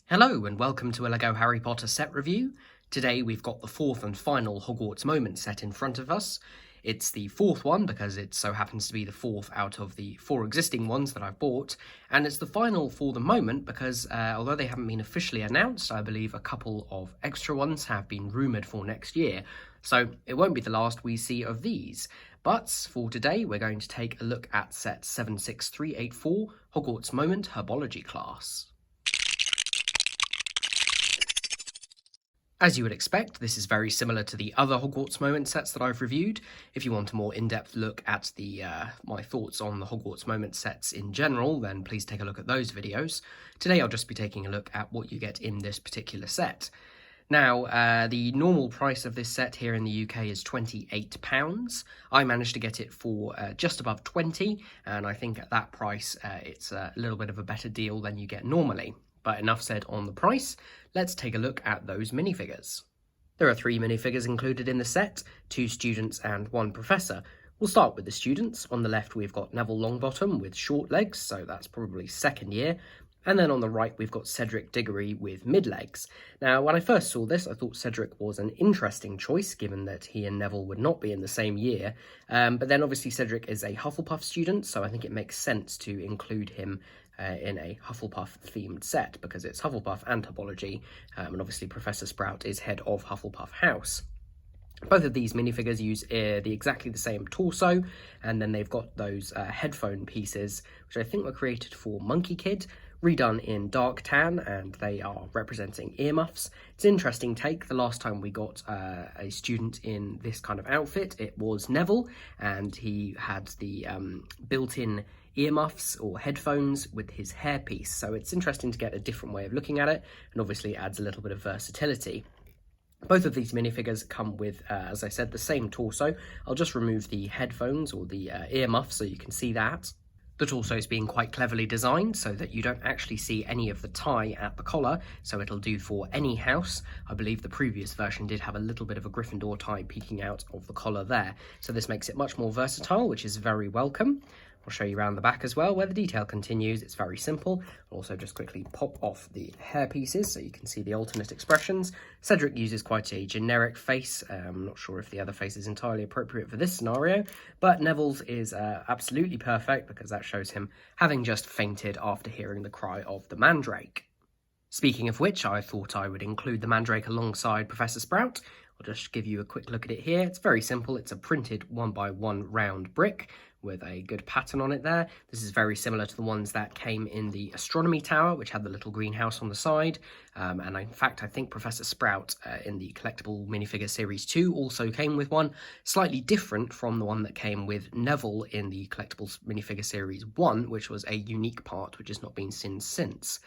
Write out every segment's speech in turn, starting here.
Hello and welcome to a LEGO Harry Potter set review. Today we've got the fourth and final Hogwarts Moments set in front of us. It's the fourth one because it so happens to be the fourth out of the four existing ones that I've bought, and it's the final for the moment because although they haven't been officially announced, I believe a couple of extra ones have been rumoured for next year, so it won't be the last we see of these. But for today we're going to take a look at set 76384, Hogwarts Moment Herbology class. As you would expect, this is very similar to the other Hogwarts Moment sets that I've reviewed. If you want a more in-depth look at my thoughts on the Hogwarts Moment sets in general, then please take a look at those videos. Today I'll just be taking a look at what you get in this particular set. Now, the normal price of this set here in the UK is £28. I managed to get it for just above 20, and I think at that price it's a little bit of a better deal than you get normally. But enough said on the price, let's take a look at those minifigures. There are 3 minifigures included in the set, 2 students and 1 professor. We'll start with the students. On the left we've got Neville Longbottom with short legs, so that's probably second year. And then on the right we've got Cedric Diggory with mid-legs. Now, when I first saw this, I thought Cedric was an interesting choice, given that he and Neville would not be in the same year. But then obviously Cedric is a Hufflepuff student, so I think it makes sense to include him in a Hufflepuff-themed set, because it's Hufflepuff and Herbology, and obviously Professor Sprout is head of Hufflepuff House. Both of these minifigures use exactly the same torso, and then they've got those headphone pieces, which I think were created for Monkey Kid, redone in dark tan, and they are representing earmuffs. It's an interesting take. The last time we got a student in this kind of outfit, it was Neville, and he had the built-in earmuffs or headphones with his hairpiece, so it's interesting to get a different way of looking at it, and obviously adds a little bit of versatility. Both of these minifigures come with, as I said, the same torso. I'll just remove the headphones or the earmuffs so you can see that. The torso is being quite cleverly designed so that you don't actually see any of the tie at the collar, so it'll do for any house. I believe the previous version did have a little bit of a Gryffindor tie peeking out of the collar there, so this makes it much more versatile, which is very welcome. I'll show you around the back as well, where the detail continues. It's very simple. I'll also just quickly pop off the hair pieces so you can see the alternate expressions. Cedric uses quite a generic face. I'm not sure if the other face is entirely appropriate for this scenario, but Neville's is absolutely perfect because that shows him having just fainted after hearing the cry of the Mandrake. Speaking of which, I thought I would include the Mandrake alongside Professor Sprout. I'll just give you a quick look at it here. It's very simple. It's a printed 1x1 round brick with a good pattern on it there. This is very similar to the ones that came in the astronomy tower, which had the little greenhouse on the side. And in fact, I think Professor Sprout in the collectible minifigure series 2 also came with one, slightly different from the one that came with Neville in the collectibles minifigure series 1, which was a unique part which has not been seen since.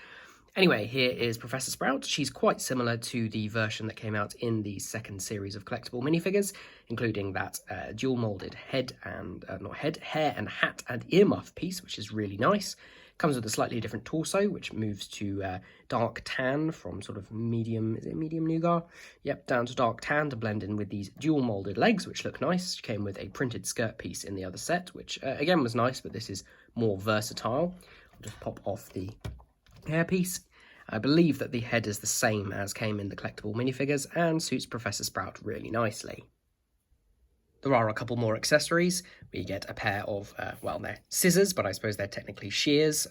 Anyway, here is Professor Sprout. She's quite similar to the version that came out in the second series of collectible minifigures, including that dual-moulded hair and hat and earmuff piece, which is really nice. Comes with a slightly different torso, which moves to dark tan from sort of medium, is it medium nougat? Yep, down to dark tan to blend in with these dual-moulded legs, which look nice. She came with a printed skirt piece in the other set, which again was nice, but this is more versatile. I'll just pop off the hairpiece. I believe that the head is the same as came in the collectible minifigures and suits Professor Sprout really nicely. There are a couple more accessories. We get a pair of, well, they're scissors, but I suppose they're technically shears,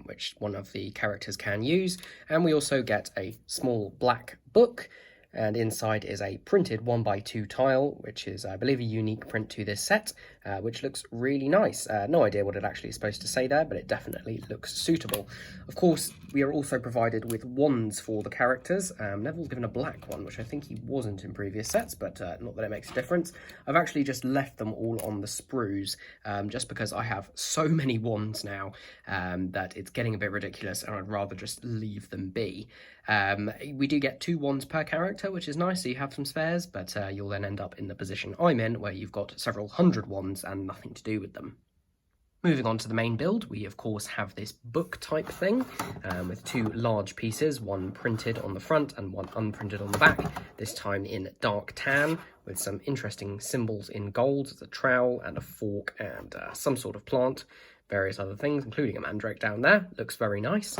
which one of the characters can use. And we also get a small black book, and inside is a printed 1x2 tile, which is, I believe, a unique print to this set, which looks really nice. No idea what it actually is supposed to say there, but it definitely looks suitable. Of course, we are also provided with wands for the characters. Neville's given a black one, which I think he wasn't in previous sets, but not that it makes a difference. I've actually just left them all on the sprues, just because I have so many wands now that it's getting a bit ridiculous, and I'd rather just leave them be. We do get 2 wands per character, which is nice, so you have some spares, but you'll then end up in the position I'm in, where you've got several hundred wands and nothing to do with them. Moving on to the main build, we of course have this book type thing with 2 large pieces, one printed on the front and one unprinted on the back, this time in dark tan with some interesting symbols in gold. There's a trowel and a fork and some sort of plant, various other things, including a mandrake down there. Looks very nice.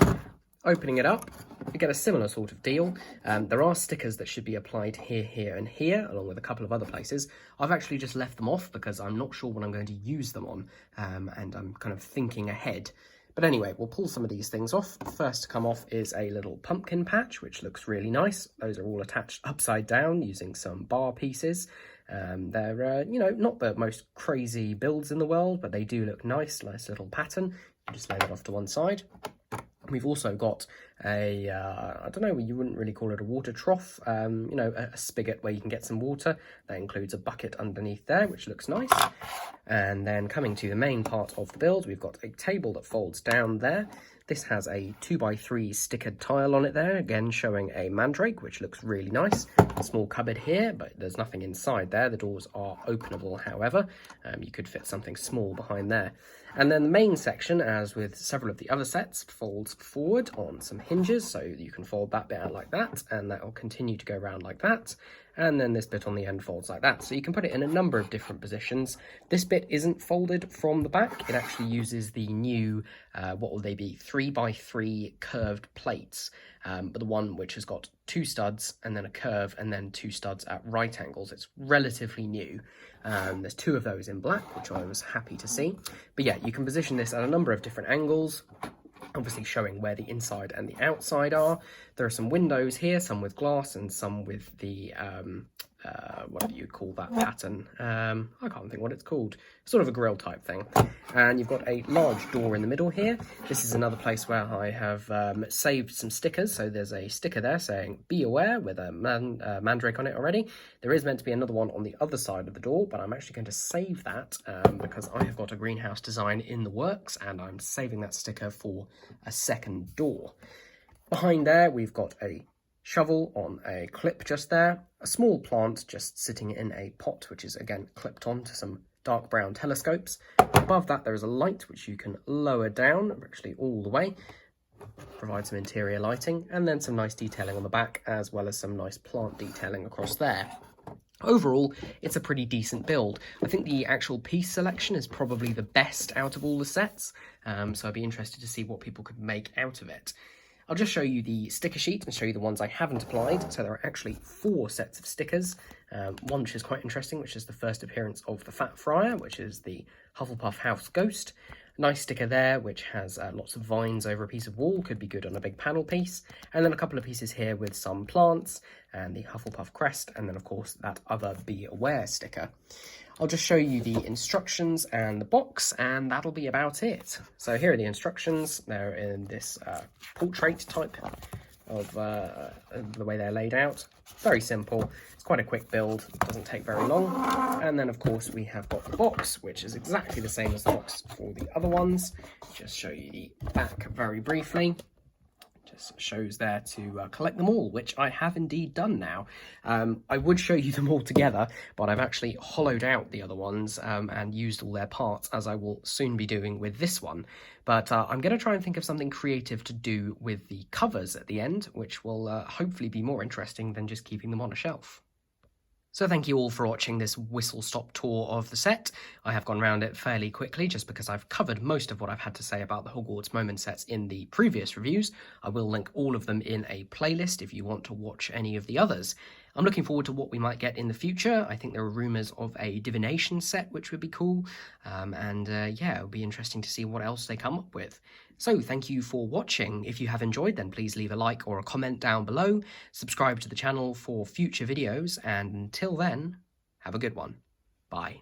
Opening it up, you get a similar sort of deal. There are stickers that should be applied here, here and here, along with a couple of other places. I've actually just left them off because I'm not sure what I'm going to use them on, and I'm kind of thinking ahead. But anyway, we'll pull some of these things off. First to come off is a little pumpkin patch, which looks really nice. Those are all attached upside down using some bar pieces. They're, you know, not the most crazy builds in the world, but they do look nice little pattern. You just lay that off to one side. We've also got a, I don't know, you wouldn't really call it a water trough, you know, a spigot where you can get some water. That includes a bucket underneath there, which looks nice. And then coming to the main part of the build, we've got a table that folds down there. This has a 2x3 stickered tile on it there, again showing a mandrake, which looks really nice. A small cupboard here, but there's nothing inside there. The doors are openable, however. You could fit something small behind there. And then the main section, as with several of the other sets, folds forward on some hinges, so you can fold that bit out like that, and that will continue to go around like that. And then this bit on the end folds like that. So you can put it in a number of different positions. This bit isn't folded from the back. It actually uses the new, what will they be, 3x3 curved plates, but the one which has got 2 studs and then a curve and then 2 studs at right angles. It's relatively new. There's 2 of those in black, which I was happy to see. But yeah, you can position this at a number of different angles, obviously showing where the inside and the outside are. There are some windows here, some with glass and some with the, whatever you'd call that pattern. I can't think what it's called. Sort of a grill type thing. And you've got a large door in the middle here. This is another place where I have saved some stickers. So there's a sticker there saying, "Be aware," with a mandrake on it already. There is meant to be another one on the other side of the door, but I'm actually going to save that because I have got a greenhouse design in the works and I'm saving that sticker for a second door. Behind there, we've got a shovel on a clip just there, a small plant just sitting in a pot, which is again clipped onto some dark brown telescopes. Above that, there is a light which you can lower down, actually all the way, provide some interior lighting, and then some nice detailing on the back, as well as some nice plant detailing across there. Overall, it's a pretty decent build. I think the actual piece selection is probably the best out of all the sets, so I'd be interested to see what people could make out of it. I'll just show you the sticker sheet and show you the ones I haven't applied. So there are actually 4 sets of stickers. One which is quite interesting, which is the first appearance of the Fat Friar, which is the Hufflepuff House Ghost. Nice sticker there, which has lots of vines over a piece of wall, could be good on a big panel piece. And then a couple of pieces here with some plants and the Hufflepuff crest, and then of course that other Be Aware sticker. I'll just show you the instructions and the box, and that'll be about it. So here are the instructions. They're in this portrait type of the way they're laid out. Very simple. It's quite a quick build. Doesn't take very long. And then, of course, we have got the box, which is exactly the same as the box for the other ones. Just show you the back very briefly. Just shows there to collect them all, which I have indeed done now. I would show you them all together, but I've actually hollowed out the other ones and used all their parts, as I will soon be doing with this one. But I'm going to try and think of something creative to do with the covers at the end, which will hopefully be more interesting than just keeping them on a shelf. So thank you all for watching this whistle-stop tour of the set. I have gone around it fairly quickly just because I've covered most of what I've had to say about the Hogwarts Moments sets in the previous reviews. I will link all of them in a playlist if you want to watch any of the others. I'm looking forward to what we might get in the future. I think there are rumours of a divination set, which would be cool. Yeah, it'll be interesting to see what else they come up with. So thank you for watching. If you have enjoyed, then please leave a like or a comment down below. Subscribe to the channel for future videos, and until then, have a good one. Bye.